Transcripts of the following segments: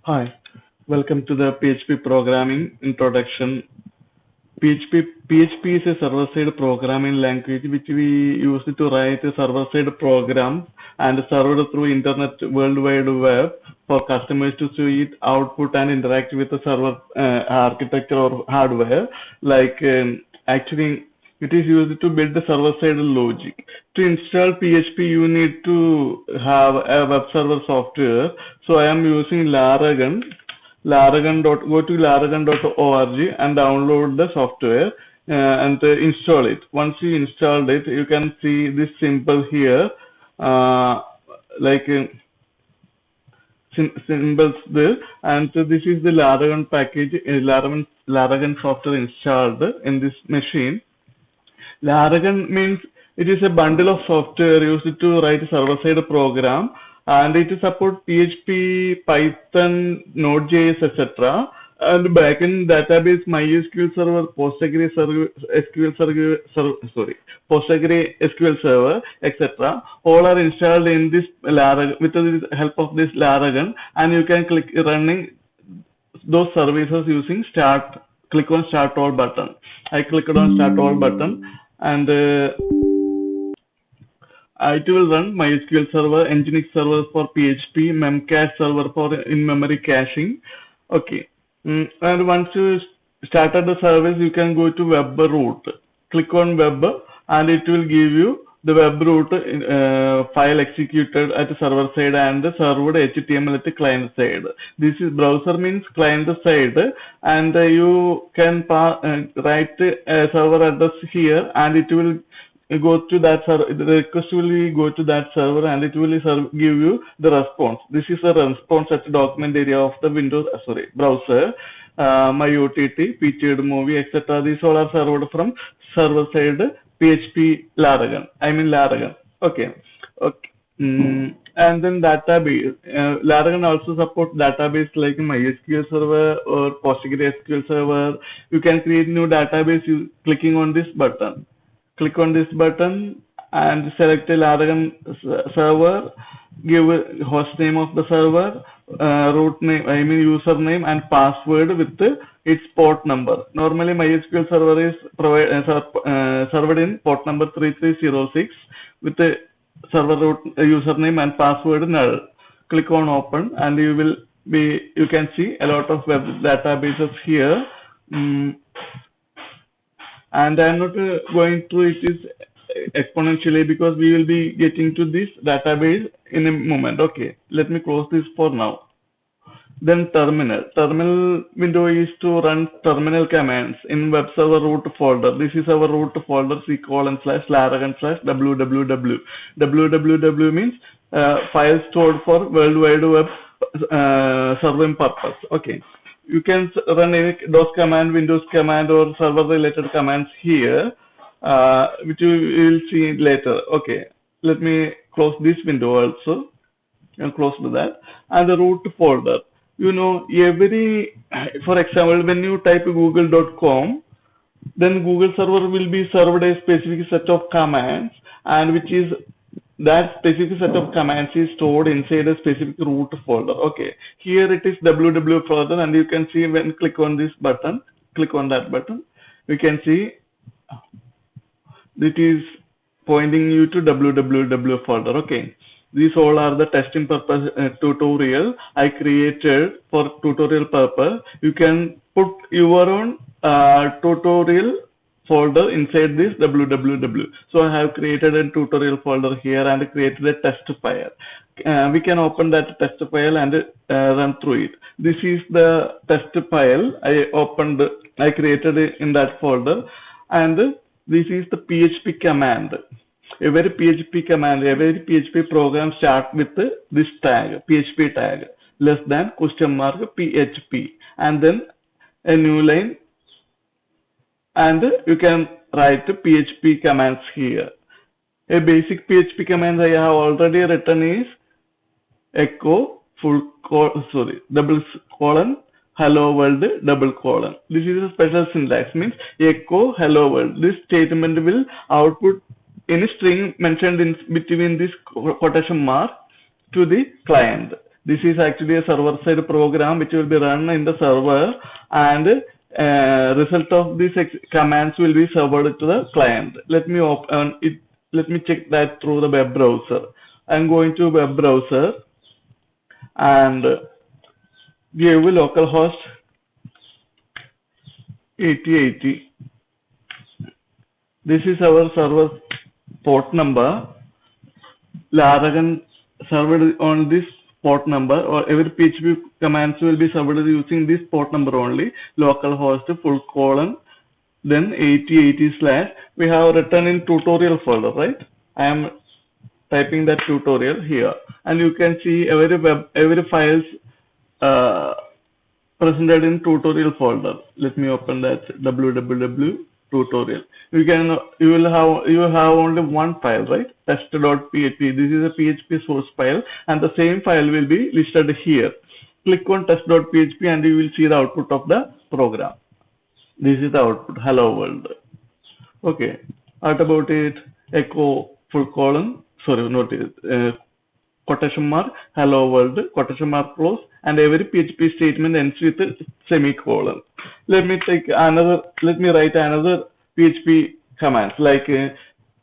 Hi, welcome to the PHP programming introduction. PHP is a server-side programming language which we use to write server-side programs and served through Internet World Wide Web for customers to see it, output, and interact with the server architecture or hardware. Actually, it is used to build the server-side logic. To install PHP, you need to have a web server software. So I am using Laragon. Go to laragon.org and download the software and install it. Once you installed it, you can see this symbol here, uh, like symbols there, and so this is the Laragon package, Laragon software installed in this machine. Laragon means it is a bundle of software used to write a server-side program, and it supports PHP, Python, Nodejs, etc. And backend database, MySQL server, Postgre SQL server, etc. All are installed in this Laragon with the help of this Laragon, and you can click running those services using click on start all button. I clicked on start all button, and it will run MySQL server, Nginx server for PHP, Memcache server for in-memory caching. Okay. And once you started the service, you can go to web root. Click on web, and it will give you the web root file executed at the server side and the served HTML at the client side. This is browser means client side, and you can write a server address here, and it will go to that server. The request will go to that server, and it will give you the response. This is a response at the document area of the Windows, browser. My OTT, featured movie, etc. These all are served from server side PHP Laragon. Laragon. Okay. Okay. And then database. Laragon also supports database like MySQL server or PostgreSQL server. You can create new database clicking on this button. Click on this button and select a Laragon server. Give a host name of the server, root name, username and password with its port number. Normally, MySQL server is served in port number 3306 with the server root username and password null. Click on open, and you can see a lot of web databases here. And I'm not going through it exponentially because we will be getting to this database in a moment. Okay, let me close this for now. Then terminal. Terminal window is to run terminal commands in web server root folder. This is our root folder c:/laragon/www. www means file stored for World Wide Web serving purpose. Okay. You can run any DOS command, Windows command, or server related commands here, which you will see later. Okay, let me close this window also, and close to that. And the root folder. For example, when you type google.com, then Google server will be served a specific set of commands, and that specific set of commands is stored inside a specific root folder. Okay, here it is www folder, and you can see when click on this button, click on that button, you can see it is pointing you to www folder. Okay, these all are the testing purpose tutorial I created for tutorial purpose. You can put your own tutorial folder inside this www. So I have created a tutorial folder here and created a test file. We can open that test file and run through it. This is the test file I created in that folder, and this is the PHP command. Every PHP program starts with this tag, PHP tag, $PHP, and then a new line, and you can write PHP commands here. A basic PHP command I have already written is echo double colon hello world double colon. This is a special syntax, means echo hello world. This statement will output any string mentioned in between this quotation mark to the client. This is actually a server-side program which will be run in the server, and result of these commands will be served to the client. Let me open it. Let me check that through the web browser. I'm going to web browser and give localhost 8080. This is our server port number. Laragon served on this port number, or every PHP commands will be served using this port number only. Localhost ; then 8080/. We have written in tutorial folder, right? I am typing that tutorial here, and you can see every files uh, presented in tutorial folder. Let me open that www tutorial. You have only one file, right? Test.php. This is a PHP source file, and the same file will be listed here. Click on test.php and you will see the output of the program. This is the output. Hello world. Okay. What about it? Echo full colon. Sorry, not it. Quotation mark, hello world, quotation mark close, and every PHP statement ends with a semicolon. Let me write another PHP commands, like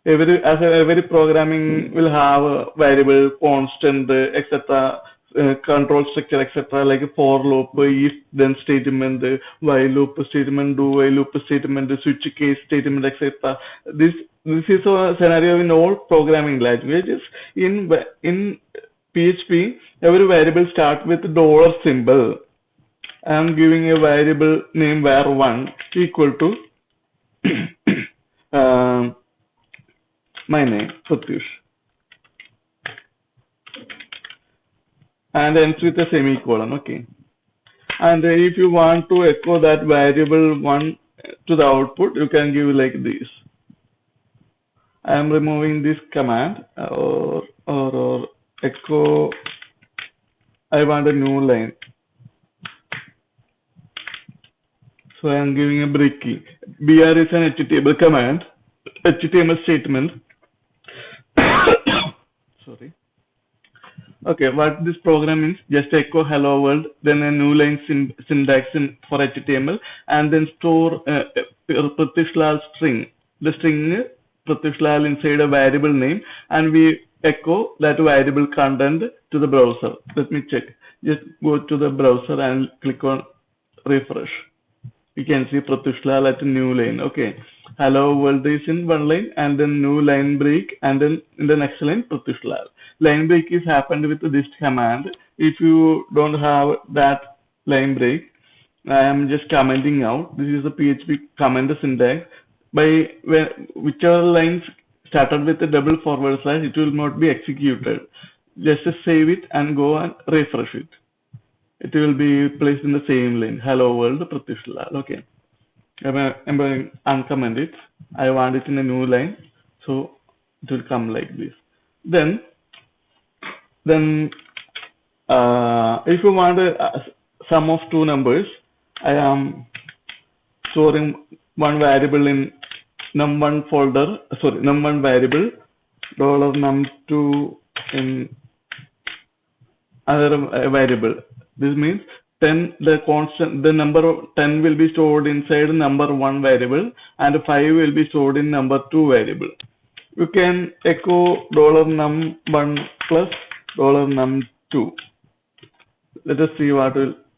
every programming will have a variable, constant, etc., control structure, etc., like a for loop, if then statement, while loop statement, do while loop statement, switch case statement, etc. This is a scenario in all programming languages. In PHP, every variable starts with dollar symbol. I am giving a variable name var1 equal to my name, Pratyush, and ends with a semicolon. Okay. And if you want to echo that variable 1 to the output, you can give like this. I am removing this command, or echo. I want a new line, so I am giving a break key. Br is an HTML command, HTML statement. Sorry. Okay, what this program means: just echo hello world, then a new line syntax for HTML, and then store Pratyush string. The string Pratyush inside a variable name, and we echo that variable content to the browser. Let me check. Just go to the browser and click on refresh. You can see Pratyush at a new line. Okay. Hello world is in one line, and then new line break, and then in the next line Pratyush. Line break is happened with this command. If you don't have that line break, I am just commenting out. This is the PHP comment syntax. By whichever lines started with a double forward slash, it will not be executed. Just save it and go and refresh it. It will be placed in the same line. Hello world, Pratyush. Okay. I'm going to uncomment it. I want it in a new line, so it will come like this. Then if you want a sum of two numbers, I am storing one variable in num1 folder. Sorry, num1 variable, $num2 in other variable. This means 10, the number 10 will be stored inside number 1 variable, and 5 will be stored in number 2 variable. You can echo $num1 plus $num2. Let us see what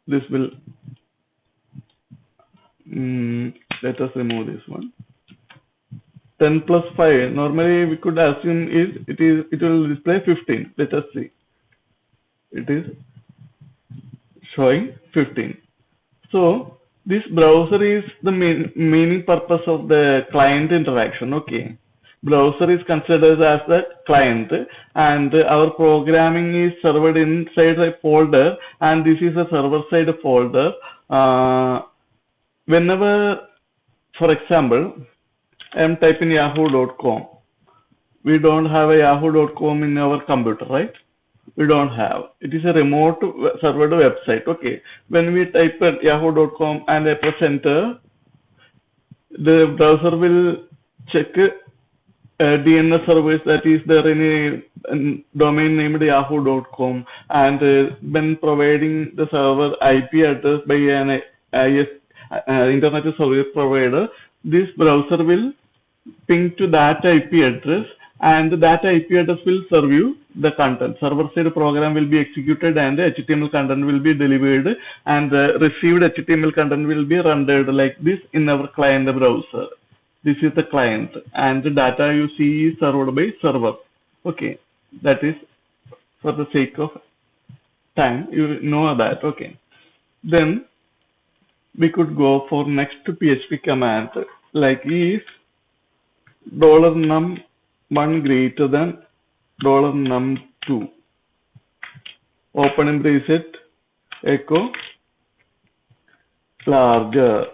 this will. Let us remove this one. 10 plus 5. Normally we could assume it will display 15. Let us see. It is showing 15. So this browser is the main purpose of the client interaction. Okay. Browser is considered as the client, and our programming is served inside a folder, and this is a server side folder. Whenever, for example, I am typing yahoo.com. We don't have a yahoo.com in our computer, right? We don't have. It is a remote server website. Okay. When we type yahoo.com and I press enter, the browser will check DNS service that is there in a domain named yahoo.com, and when providing the server IP address by an internet service provider, this browser will ping to that IP address, and that IP address will serve you the content. Server-side program will be executed, and the HTML content will be delivered, and the received HTML content will be rendered like this in our client browser. This is the client, and the data you see is served by server. Okay, that is for the sake of time. You know that. Okay, then we could go for next PHP command, like if $num1 greater than $num2, open bracket, echo larger.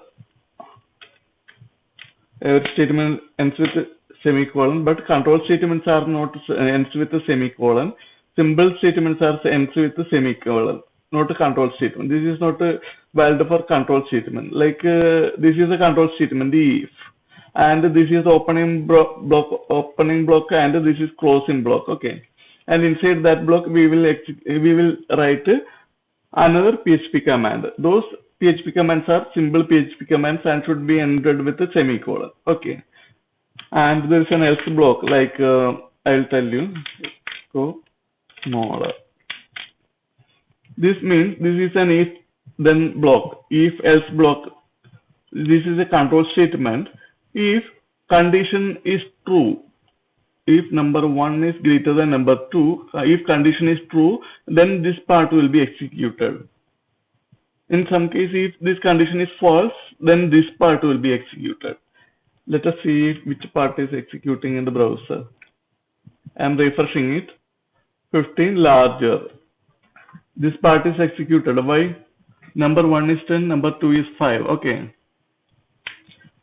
Every statement ends with a semicolon, but control statements are not ends with a semicolon. Simple statements are ends with a semicolon, not a control statement. This is not valid for control statement. Like this is a control statement, the if, and this is opening block, and this is closing block. Okay, and inside that block we will write another PHP command. Those PHP commands are simple PHP commands and should be ended with a semicolon. Okay, and there is an else block, like I'll tell you. Go smaller. This means this is an if then block, if else block. This is a control statement. If condition is true, if number 1 is greater than number 2, if condition is true, then this part will be executed. In some case, if this condition is false, then this part will be executed. Let us see which part is executing in the browser. I am refreshing it. 15 larger. This part is executed. Why? Number 1 is 10, number 2 is 5. Okay.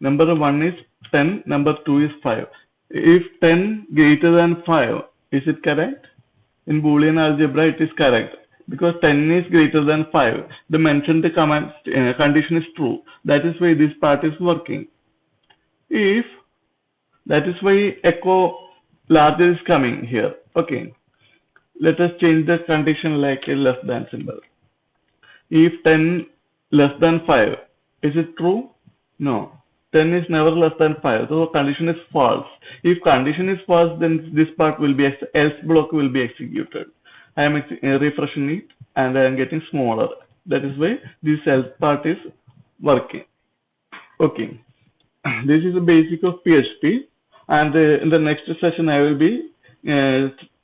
Number 1 is 10, number 2 is 5. If 10 greater than 5, is it correct? In Boolean algebra, it is correct, because 10 is greater than 5. The mentioned command condition is true. That is why this part is working. If that is why echo larger is coming here. Okay. Let us change the condition like a less than symbol. If 10 less than 5, is it true? No. 10 is never less than 5, so condition is false. If condition is false, then this part will be else block will be executed. I am refreshing it, and I am getting smaller. That is why this else part is working. Okay, this is the basic of PHP, and in the next session I will be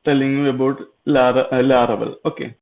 telling you about Laravel. Okay.